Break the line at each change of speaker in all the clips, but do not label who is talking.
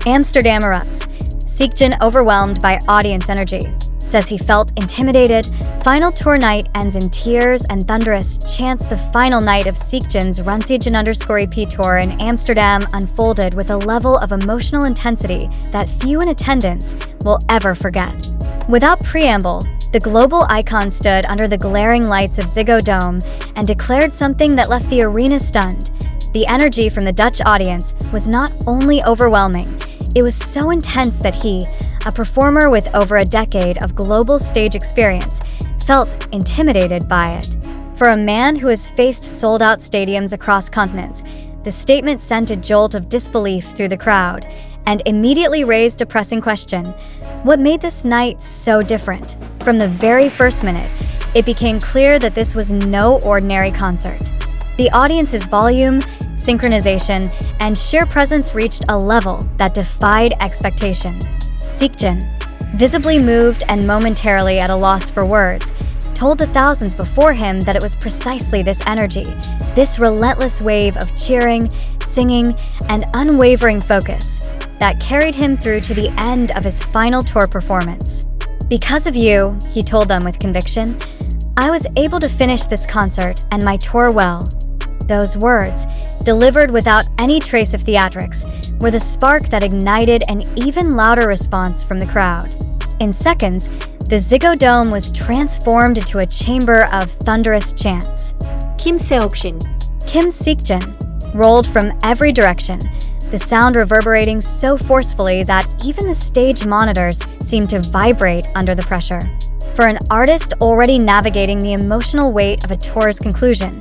Amsterdam erupts. Seokjin, overwhelmed by audience energy, says he felt intimidated. Final tour night ends in tears and thunderous chants. The final night of Seokjin's Seokjin_EP tour in Amsterdam unfolded with a level of emotional intensity that few in attendance will ever forget. Without preamble, the global icon stood under the glaring lights of Ziggo Dome and declared something that left the arena stunned. The energy from the Dutch audience was not only overwhelming, it was so intense that he, a performer with over a decade of global stage experience, felt intimidated by it. For a man who has faced sold-out stadiums across continents, the statement sent a jolt of disbelief through the crowd and immediately raised a pressing question: what made this night so different? From the very first minute, it became clear that this was no ordinary concert. The audience's volume, synchronization, and sheer presence reached a level that defied expectation. Seokjin, visibly moved and momentarily at a loss for words, told the thousands before him that it was precisely this energy, this relentless wave of cheering, singing, and unwavering focus that carried him through to the end of his final tour performance. "Because of you," he told them with conviction, "I was able to finish this concert and my tour well." Those words, delivered without any trace of theatrics, were the spark that ignited an even louder response from the crowd. In seconds, the Ziggo Dome was transformed into a chamber of thunderous chants.
Kim Seokjin,
Kim Seokjin rolled from every direction, the sound reverberating so forcefully that even the stage monitors seemed to vibrate under the pressure. For an artist already navigating the emotional weight of a tour's conclusion,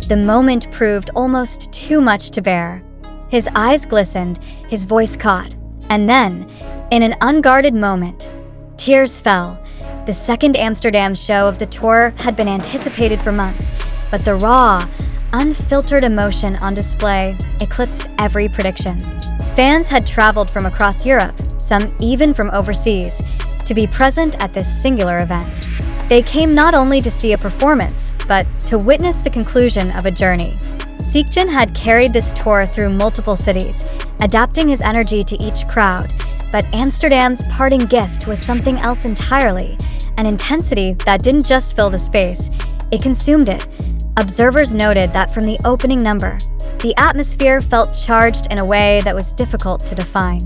the moment proved almost too much to bear. His eyes glistened, his voice caught, and then, in an unguarded moment, tears fell. The second Amsterdam show of the tour had been anticipated for months, but the raw, unfiltered emotion on display eclipsed every prediction. Fans had traveled from across Europe, some even from overseas, to be present at this singular event. They came not only to see a performance, but to witness the conclusion of a journey. Seokjin had carried this tour through multiple cities, adapting his energy to each crowd, but Amsterdam's parting gift was something else entirely, an intensity that didn't just fill the space, it consumed it. Observers noted that from the opening number, the atmosphere felt charged in a way that was difficult to define.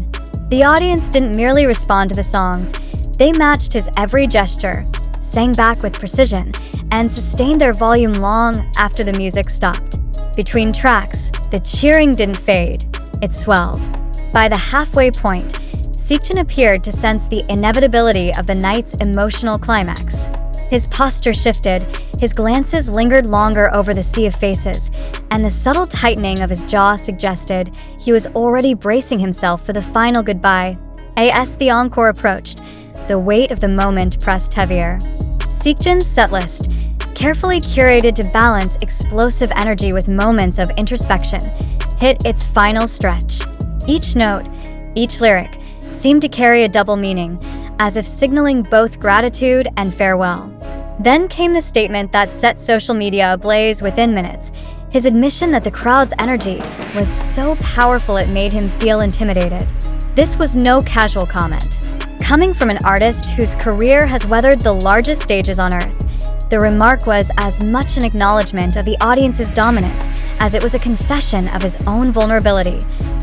The audience didn't merely respond to the songs, they matched his every gesture, sang back with precision, and sustained their volume long after the music stopped. Between tracks, the cheering didn't fade, it swelled. By the halfway point, Seokjin appeared to sense the inevitability of the night's emotional climax. His posture shifted, his glances lingered longer over the sea of faces, and the subtle tightening of his jaw suggested he was already bracing himself for the final goodbye. As the encore approached, the weight of the moment pressed heavier. Seokjin's setlist, carefully curated to balance explosive energy with moments of introspection, hit its final stretch. Each note, each lyric, seemed to carry a double meaning, as if signaling both gratitude and farewell. Then came the statement that set social media ablaze within minutes, his admission that the crowd's energy was so powerful it made him feel intimidated. This was no casual comment. Coming from an artist whose career has weathered the largest stages on Earth, the remark was as much an acknowledgement of the audience's dominance as it was a confession of his own vulnerability.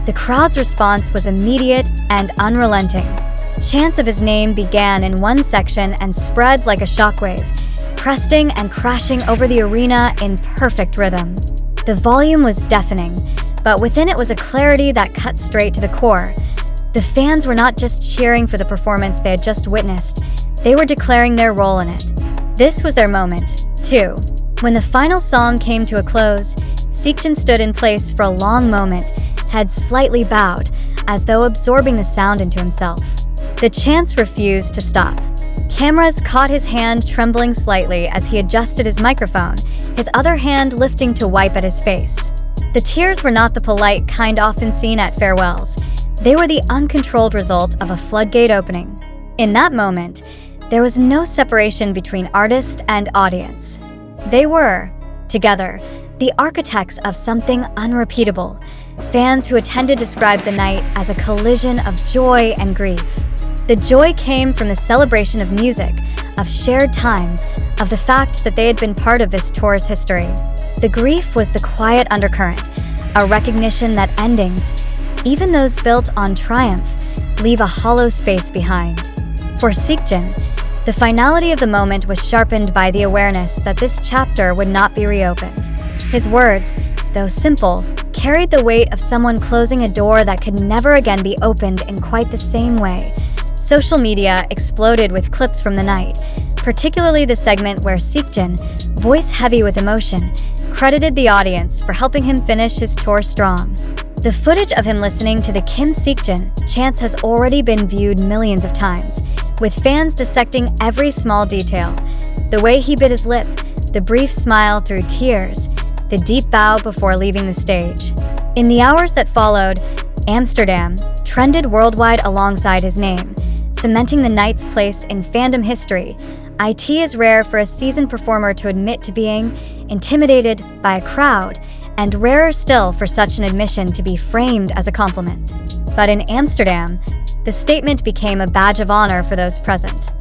The crowd's response was immediate and unrelenting. Chants of his name began in one section and spread like a shockwave, cresting and crashing over the arena in perfect rhythm. The volume was deafening, but within it was a clarity that cut straight to the core. The fans were not just cheering for the performance they had just witnessed, they were declaring their role in it. This was their moment, too. When the final song came to a close, Seokjin stood in place for a long moment, head slightly bowed, as though absorbing the sound into himself. The chants refused to stop. Cameras caught his hand trembling slightly as he adjusted his microphone, his other hand lifting to wipe at his face. The tears were not the polite kind often seen at farewells. They were the uncontrolled result of a floodgate opening. In that moment, there was no separation between artist and audience. They were, together, the architects of something unrepeatable, Fans who attended described the night as a collision of joy and grief. The joy came from the celebration of music, of shared time, of the fact that they had been part of this tour's history. The grief was the quiet undercurrent, a recognition that endings, even those built on triumph, leave a hollow space behind. For Seokjin, the finality of the moment was sharpened by the awareness that this chapter would not be reopened. His words, though simple, carried the weight of someone closing a door that could never again be opened in quite the same way. Social media exploded with clips from the night, particularly the segment where Seokjin, voice heavy with emotion, credited the audience for helping him finish his tour strong. The footage of him listening to the Kim Seokjin chants has already been viewed millions of times, with fans dissecting every small detail. The way he bit his lip, the brief smile through tears, the deep bow before leaving the stage. In the hours that followed, Amsterdam trended worldwide alongside his name, cementing the night's place in fandom history. It is rare for a seasoned performer to admit to being intimidated by a crowd, and rarer still for such an admission to be framed as a compliment. But in Amsterdam, the statement became a badge of honor for those present.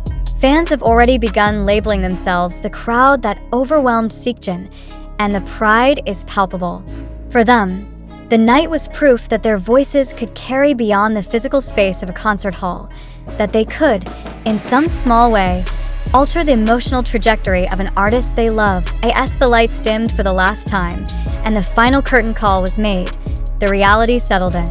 Fans have already begun labeling themselves the crowd that overwhelmed Seokjin, and the pride is palpable. For them, the night was proof that their voices could carry beyond the physical space of a concert hall, that they could, in some small way, alter the emotional trajectory of an artist they love. As the lights dimmed for the last time, and the final curtain call was made, the reality settled in.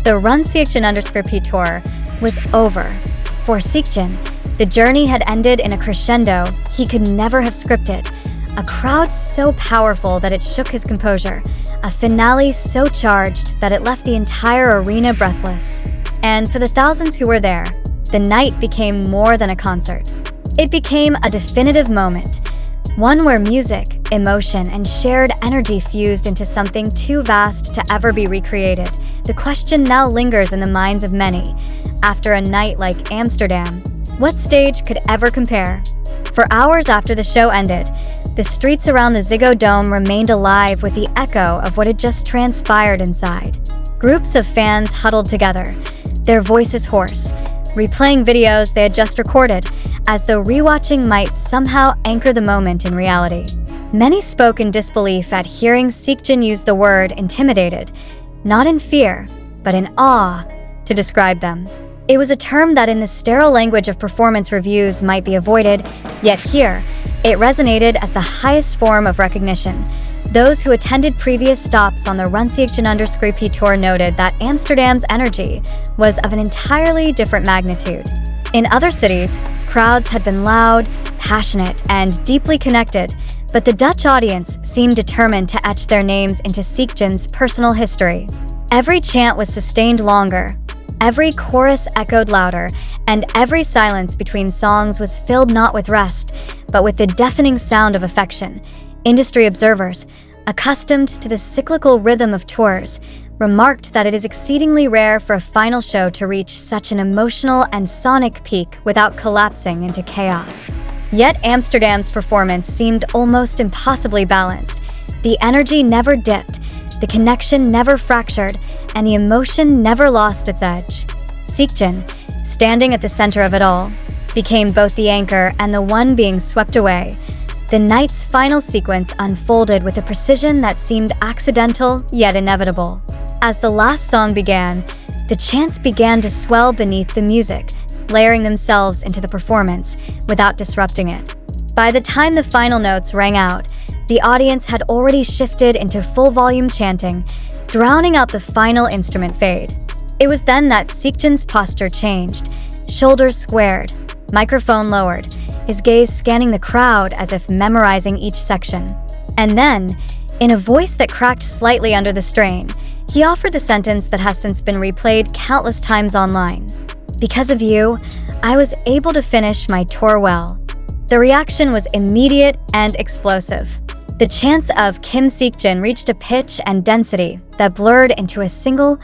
The Run Seokjin_P tour was over. For Seokjin, the journey had ended in a crescendo he could never have scripted. A crowd so powerful that it shook his composure. A finale so charged that it left the entire arena breathless. And for the thousands who were there, the night became more than a concert. It became a definitive moment, one where music, emotion, and shared energy fused into something too vast to ever be recreated. The question now lingers in the minds of many. After a night like Amsterdam, what stage could ever compare? For hours after the show ended, the streets around the Ziggo Dome remained alive with the echo of what had just transpired inside. Groups of fans huddled together, their voices hoarse, replaying videos they had just recorded, as though rewatching might somehow anchor the moment in reality. Many spoke in disbelief at hearing Seokjin use the word intimidated, not in fear, but in awe, to describe them. It was a term that in the sterile language of performance reviews might be avoided, yet here, it resonated as the highest form of recognition. Those who attended previous stops on the Run Seokjin_P tour noted that Amsterdam's energy was of an entirely different magnitude. In other cities, crowds had been loud, passionate, and deeply connected, but the Dutch audience seemed determined to etch their names into Seokjin's personal history. Every chant was sustained longer, every chorus echoed louder, and every silence between songs was filled not with rest, but with the deafening sound of affection. Industry observers, accustomed to the cyclical rhythm of tours, remarked that it is exceedingly rare for a final show to reach such an emotional and sonic peak without collapsing into chaos. Yet Amsterdam's performance seemed almost impossibly balanced. The energy never dipped, the connection never fractured, and the emotion never lost its edge. Seokjin, standing at the center of it all, became both the anchor and the one being swept away. The night's final sequence unfolded with a precision that seemed accidental yet inevitable. As the last song began, the chants began to swell beneath the music, layering themselves into the performance without disrupting it. By the time the final notes rang out, the audience had already shifted into full-volume chanting, drowning out the final instrument fade. It was then that Seokjin's posture changed, shoulders squared, microphone lowered, his gaze scanning the crowd as if memorizing each section. And then, in a voice that cracked slightly under the strain, he offered the sentence that has since been replayed countless times online. "Because of you, I was able to finish my tour well." The reaction was immediate and explosive. The chants of Kim Seokjin reached a pitch and density that blurred into a single,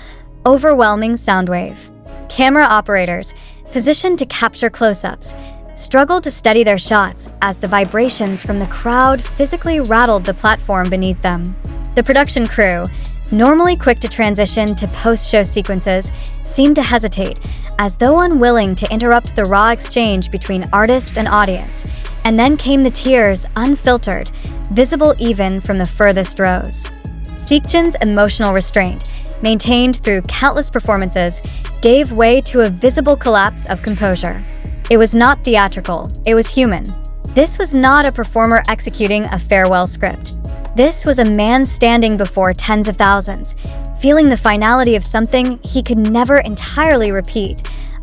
overwhelming sound wave. Camera operators, positioned to capture close-ups, struggled to steady their shots as the vibrations from the crowd physically rattled the platform beneath them. The production crew, normally quick to transition to post-show sequences, seemed to hesitate, as though unwilling to interrupt the raw exchange between artist and audience. And then came the tears, unfiltered, visible even from the furthest rows. Seokjin's emotional restraint, maintained through countless performances, gave way to a visible collapse of composure. It was not theatrical, it was human. This was not a performer executing a farewell script. This was a man standing before tens of thousands, feeling the finality of something he could never entirely repeat.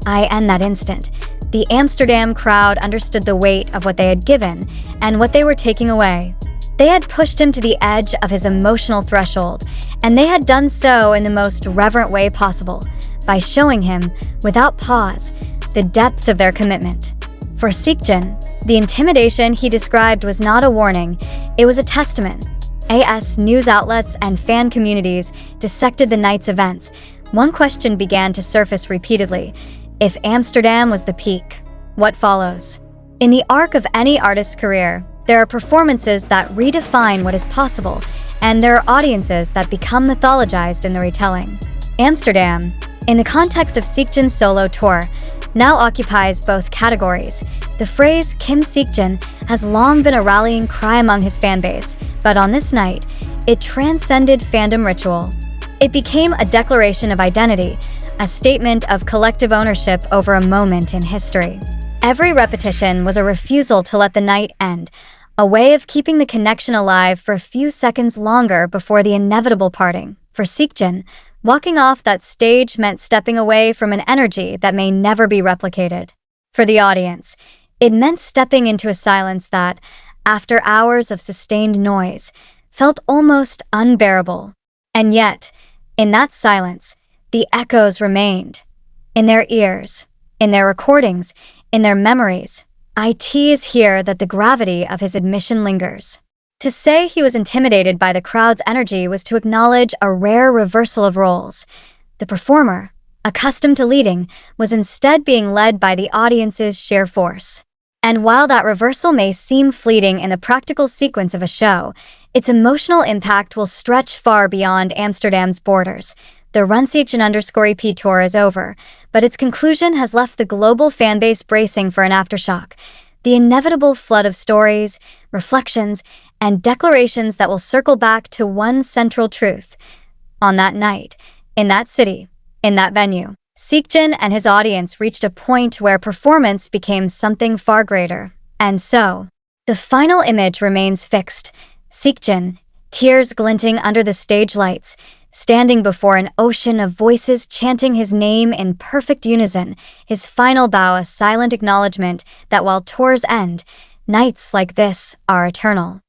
In that instant, the Amsterdam crowd understood the weight of what they had given and what they were taking away. They had pushed him to the edge of his emotional threshold, and they had done so in the most reverent way possible, by showing him, without pause, the depth of their commitment. For Seokjin, the intimidation he described was not a warning, it was a testament. As news outlets and fan communities dissected the night's events, one question began to surface repeatedly. If Amsterdam was the peak, what follows? In the arc of any artist's career, there are performances that redefine what is possible, and there are audiences that become mythologized in the retelling. Amsterdam, in the context of Seokjin's solo tour, now occupies both categories. The phrase Kim Seokjin has long been a rallying cry among his fanbase, but on this night, it transcended fandom ritual. It became a declaration of identity, a statement of collective ownership over a moment in history. Every repetition was a refusal to let the night end, a way of keeping the connection alive for a few seconds longer before the inevitable parting. For Seokjin, walking off that stage meant stepping away from an energy that may never be replicated. For the audience, it meant stepping into a silence that, after hours of sustained noise, felt almost unbearable. And yet, in that silence, the echoes remained. In their ears, in their recordings, in their memories. It is here that the gravity of his admission lingers. To say he was intimidated by the crowd's energy was to acknowledge a rare reversal of roles. The performer, accustomed to leading, was instead being led by the audience's sheer force. And while that reversal may seem fleeting in the practical sequence of a show, its emotional impact will stretch far beyond Amsterdam's borders. The Run Seokjin_EP tour is over, but its conclusion has left the global fanbase bracing for an aftershock. The inevitable flood of stories, reflections, and declarations that will circle back to one central truth. On that night, in that city, in that venue, Seokjin and his audience reached a point where performance became something far greater. And so, the final image remains fixed. Seokjin, tears glinting under the stage lights, standing before an ocean of voices chanting his name in perfect unison, his final bow a silent acknowledgement that while tours end, nights like this are eternal.